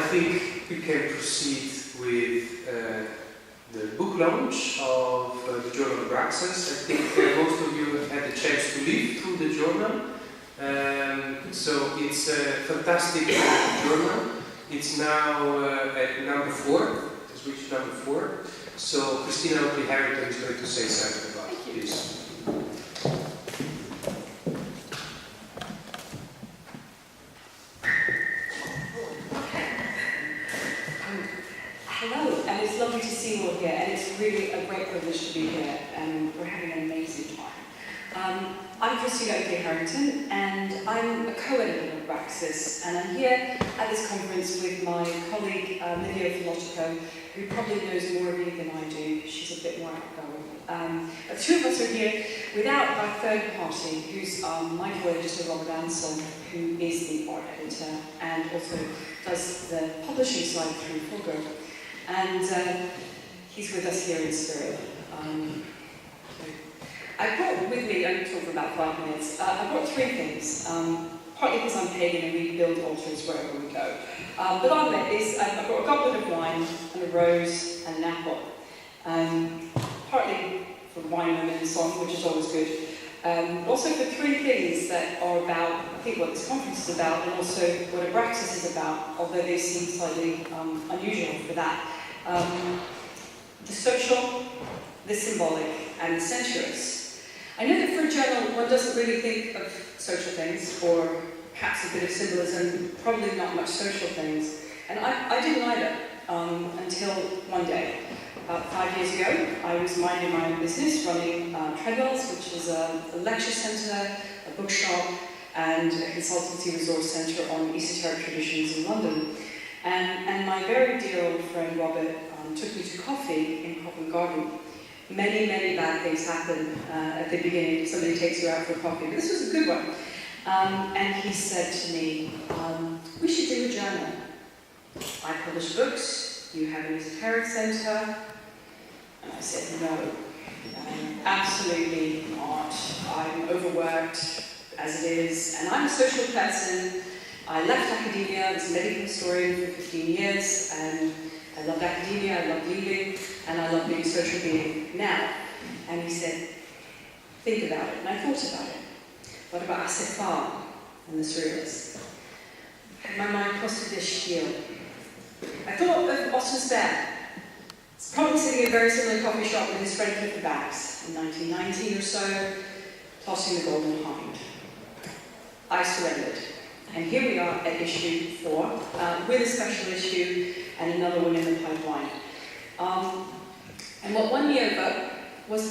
think we can proceed with the book launch of the journal Abraxas. I think most of you have had the chance to read through the journal. So it's a fantastic journal. It's now at number 4. It's reached number 4. So Christina Oakley Harrington is going to say something about this. Hello, and it's lovely to see you all here, and it's really a great privilege to be here, and we're having an amazing time. I'm Christina Oakley Harrington, and I'm a co-editor of Abraxas, and I'm here at this conference with my colleague Livia Philosopho, who probably knows more of me than I do. She's a bit more outgoing. The two of us are here without our third party, who's my co-editor Robert Ansel, who is the art editor and also does the publishing side through Fogger. And he's with us here in spirit. I brought with me, I'm going to talk for about 5 minutes, I brought 3 things. Partly because I'm pagan and we build altars wherever we go. But on that is, I've got a goblet of wine and a rose and an apple. Partly for wine and song, which is always good. Also for 3 things that are about, I think, what this conference is about, and also what Abraxas is about, although they seem slightly unusual for that. The social, the symbolic, and the sensuous. I know that for a journal, one doesn't really think of social things, or perhaps a bit of symbolism, probably not much social things. And I didn't either, until one day. About 5 years ago, I was minding my own business, running Treadwells, which is a lecture centre, a bookshop, and a consultancy resource centre on esoteric traditions in London. And my very dear old friend Robert took me to coffee in Covent Garden. Many, many bad things happen at the beginning. Somebody takes you out for coffee, but this was a good one. And he said to me, we should do a journal. I publish books, you have an esoteric centre. And I said, no, absolutely not. I'm overworked as it is, and I'm a social person. I left academia, I was a medical historian for 15 years, and I loved academia, I loved leaving, and I love being a social being now. And he said, think about it. And I thought about it. What about Asifar and the Surrealists? Had my mind crossed this shield. I thought of Austin Spare. He's probably sitting in a very similar coffee shop with his friend Clifford Bax in 1919 or so, tossing the golden hind. I surrendered. And here we are at issue 4, with a special issue and another one in the pipeline. And what won me over was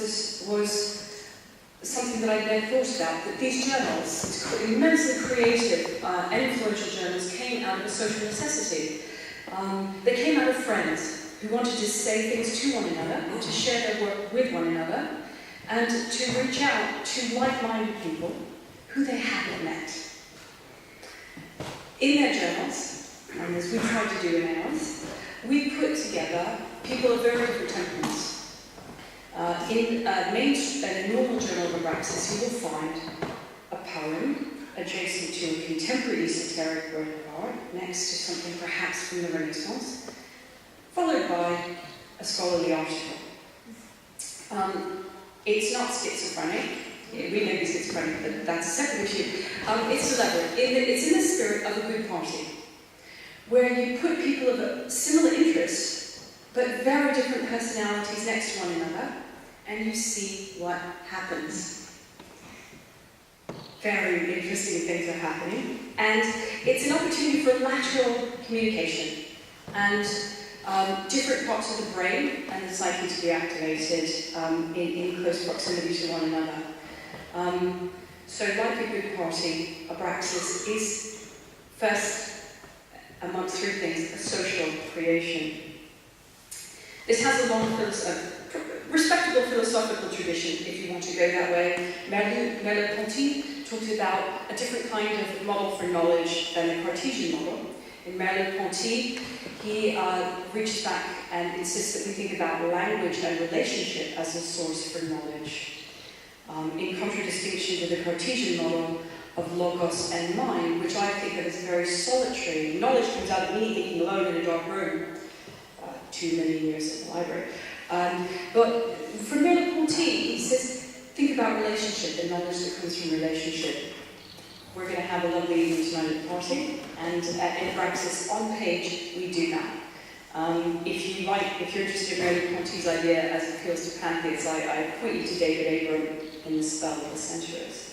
something that I'd never thought about, that these journals, immensely creative and influential journals, came out of a social necessity. They came out of friends who wanted to say things to one another, and to share their work with one another, and to reach out to like-minded people who they hadn't met. In their journals, and as we tried to do in ours, we put together people of very different temperaments. In a normal journal of Abraxas, you will find a poem adjacent to a contemporary esoteric work of art, next to something perhaps from the Renaissance, followed by a scholarly article. It's not schizophrenic. We may be schizophrenic, but that's a separate issue. It's elaborate. It's in the spirit of a good party, where you put people of similar interests, but very different personalities next to one another, and you see what happens. Very interesting things are happening, and it's an opportunity for lateral communication, and different parts of the brain and the psyche to be activated in close proximity to one another. So like a good party, Abraxas is first, amongst 3 things, a social creation. This has a long, respectable philosophical tradition, if you want to go that way. Merleau-Ponty talked about a different kind of model for knowledge than the Cartesian model. In Merleau-Ponty, he reaches back and insists that we think about language and relationship as a source for knowledge. In contradistinction to the Cartesian model of logos and mind, which I think of as very solitary. Knowledge comes out of me thinking alone in a dark room, 2 million years in the library. But for Merleau-Ponty, he says, think about relationship and knowledge that comes from relationship. We're going to have a lovely evening tonight at the party, and at Abraxas on page we do that. If you're interested in Merleau-Ponty's idea as it appeals to pantheons, I point you to David Abram in The Spell of the Centuries.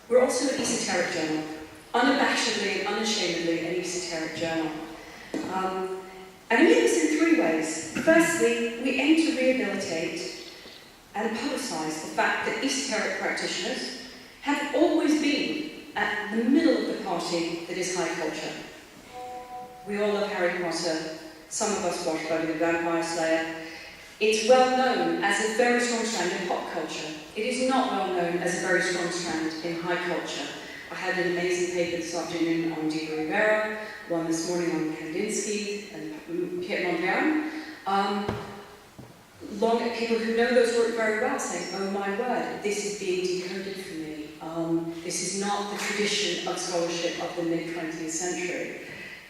We're also an esoteric journal, unabashedly and unashamedly an esoteric journal. And we do this in 3 ways. Firstly, we aim to rehabilitate and publicise the fact that esoteric practitioners have always been at the middle of the party that is high culture. We all love Harry Potter. Some of us watch Buffy the Vampire Slayer. It's well known as a very strong strand in pop culture. It is not well known as a very strong strand in high culture. I had an amazing paper this afternoon on Diego Rivera, one this morning on Kandinsky and Piet Mondrian. People who know those work very well saying, oh my word, this is being decoded for me. This is not the tradition of scholarship of the mid-20th century.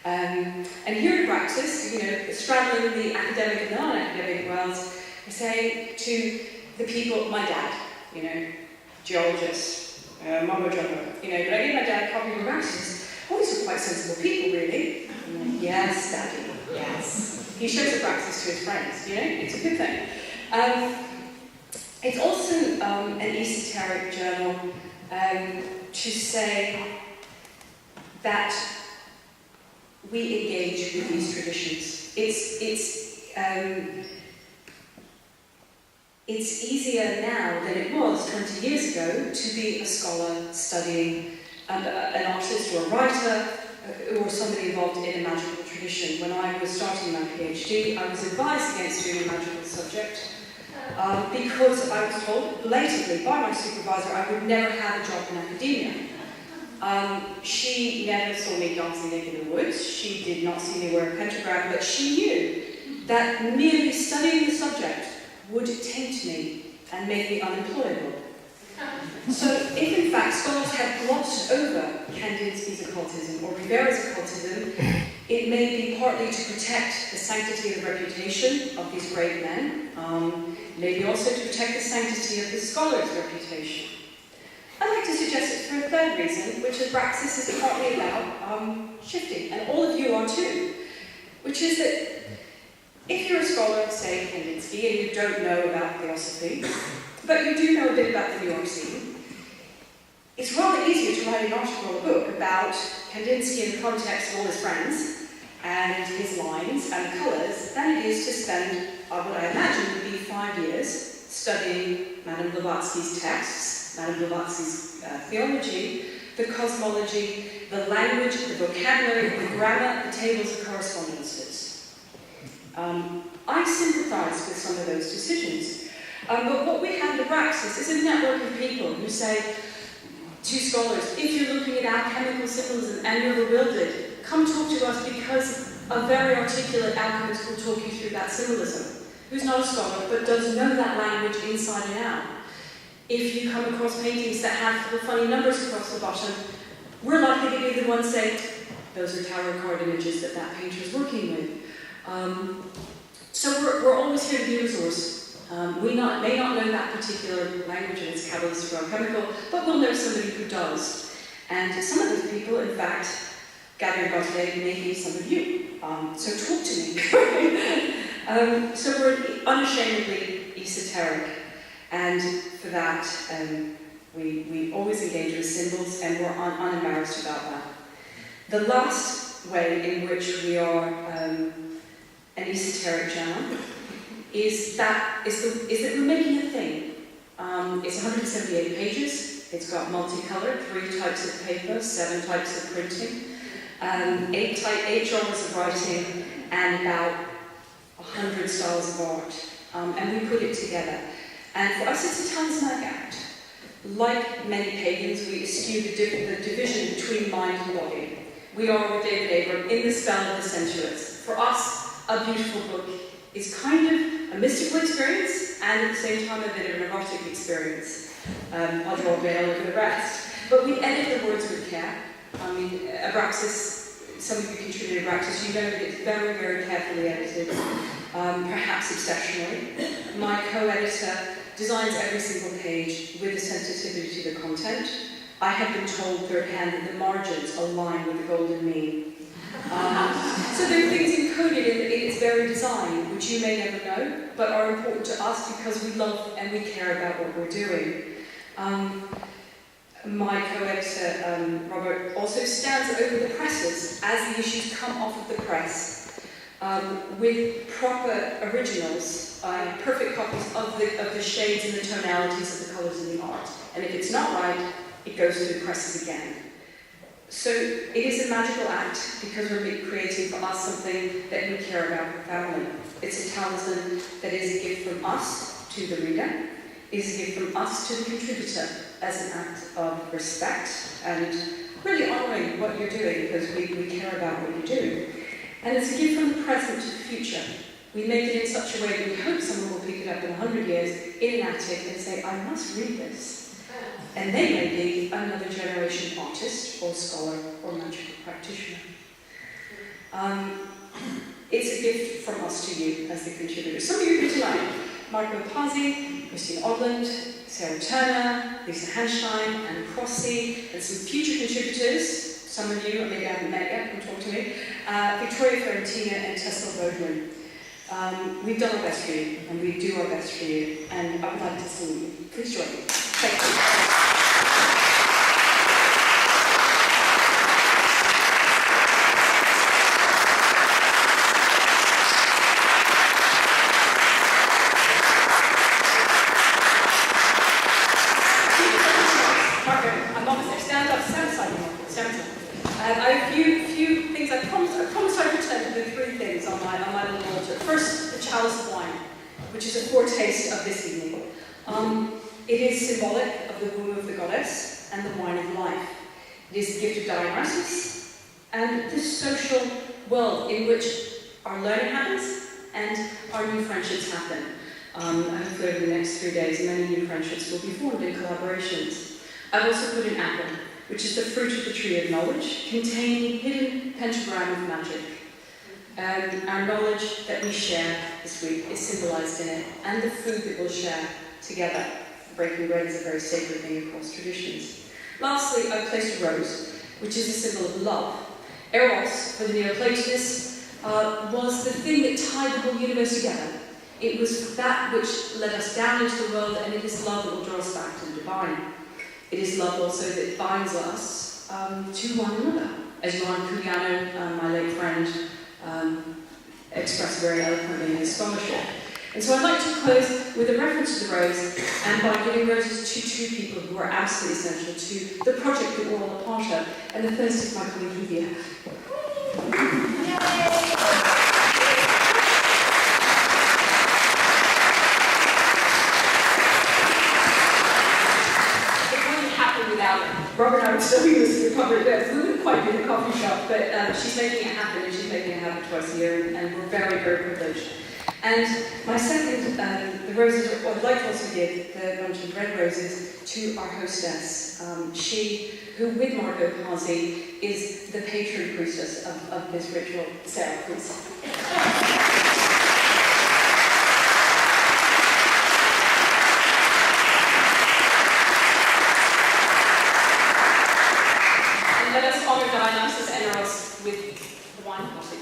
And here at Abraxas, straddling the academic and non-academic worlds, we're saying to the people, my dad, geologist, mumbo jumbo, but I gave my dad a copy of Abraxas. Oh, these are quite sensible people, really. I'm like, yes, Daddy, yes. He shows Abraxas to his friends, it's a good thing. It's also an esoteric journal to say that we engage with these traditions. It's easier now than it was 20 years ago to be a scholar studying an artist or a writer or somebody involved in a magical tradition. When I was starting my PhD, I was advised against doing a magical subject because I was told blatantly by my supervisor I would never have a job in academia. She never saw me dancing naked in the woods. She did not see me wear a pentagram, but she knew that merely studying the subject would tempt me and make me unemployable. So if in fact scholars had glossed over Kandinsky's occultism or Rivera's occultism, it may be partly to protect the sanctity of the reputation of these great men, maybe also to protect the sanctity of the scholar's reputation. I'd like to suggest it for a third reason, which Abraxas is partly about shifting, and all of you are too, which is that if you're a scholar of, say, Kandinsky, and you don't know about theosophy, but you do know a bit about the New York scene, it's rather easier to write an article or a book about Kandinsky in the context of all his friends, and his lines and colours, than it is to spend what I imagine would be 5 years studying Madame Blavatsky's texts, Madame Blavatsky's theology, the cosmology, the language, the vocabulary, the grammar, the tables of correspondences. I sympathise with some of those decisions. But what we have at Abraxas is a network of people who say to scholars, if you're looking at alchemical symbolism and you're bewildered, come talk to us because a very articulate alchemist will talk you through that symbolism, who's not a scholar but does know that language inside and out. If you come across paintings that have the funny numbers across the bottom, we're likely to be the ones saying, those are tarot card images that painter is working with. So we're always here to be a resource. We may not know that particular language and its catalyst or alchemical, but we'll know somebody who does. And some of those people, in fact, gathered about today, may be some of you. So talk to me. So we're unashamedly esoteric. And for that, we always engage with symbols, and we're unembarrassed about that. The last way in which we are an esoteric journal is that we're making a thing. It's 178 pages. It's got multicolored, 3 types of paper, 7 types of printing, 8 genres of writing, and about 100 styles of art. And we put it together. And for us, it's a talismanic act. Like many pagans, we eschew the division between mind and body. We are, with David Abram, in the spell of the sensuous. For us, a beautiful book is kind of a mystical experience and at the same time a bit of an erotic experience. I'll draw a veil over the rest. But we edit the words with care. I mean, Abraxas, some of you contributed Abraxas, you know that it's very, very carefully edited, perhaps exceptionally. My co-editor designs every single page with a sensitivity to the content. I have been told thirdhand that the margins align with the golden mean. So there are things encoded in its very design, which you may never know, but are important to us because we love and we care about what we're doing. My co-editor, Robert, also stands over the presses as the issues come off of the press with proper originals, perfect copies of the shades and the tonalities of the colours in the art. And if it's not right, it goes to the presses again. So it is a magical act because we're creating for us something that we care about profoundly. It's a talisman that is a gift from us to the reader, is a gift from us to the contributor as an act of respect and really honouring what you're doing because we care about what you do. And it's a gift from the present to the future. We make it in such a way that we hope someone will pick it up in 100 years in an attic and say, I must read this. And they may be another generation artist or scholar or magical practitioner. It's a gift from us to you as the contributors. Some of you here tonight, Pasi, Christina Oakley, Sarah Turner, Lisa Hanstein, and Pasi, and some future contributors, some of you, maybe I haven't met yet, come talk to me, Victoria Fiorentina and Tessel Bodman. We've done our best for you, and we do our best for you, and I would like to salute you. Please join me. Thank you. I have a few things. I promised I'd return to the three things on my little altar. First, the chalice of wine, which is a foretaste of this evening. It is symbolic of the womb of the goddess and the wine of life. It is the gift of Dionysus and this social world in which our learning happens and our new friendships happen. Hopefully over the next 3 days, many new friendships will be formed in collaborations. I've also put an apple, which is the fruit of the tree of knowledge, containing hidden pentagram of magic. Our knowledge that we share this week is symbolized in it, and the food that we'll share together. Breaking bread is a very sacred thing across traditions. Lastly, I've placed a rose, which is a symbol of love. Eros, for the Neoplatonists, was the thing that tied the whole universe together. It was that which led us down into the world, and it is love that will draw us back to the divine. It is love also that binds us to one another. As Johan Culiano, my late friend, expressed very eloquently in his scholarship. And so I'd like to close with a reference to the rose, and by giving roses to two people who are absolutely essential to the project that we're all a part of. And the first is my colleague Livia. Robert and I would still be listening to cover this. We wouldn't quite be in a coffee shop, but she's making it happen, and she's making it happen twice a year, and we're very, very privileged. And my second, the roses, I'd like to also give the bunch of red roses to our hostess. She, who with Margot Pasi, is the patron priestess of this ritual. Sarah, please. Let us honor Dionysus and Eros with the wine party.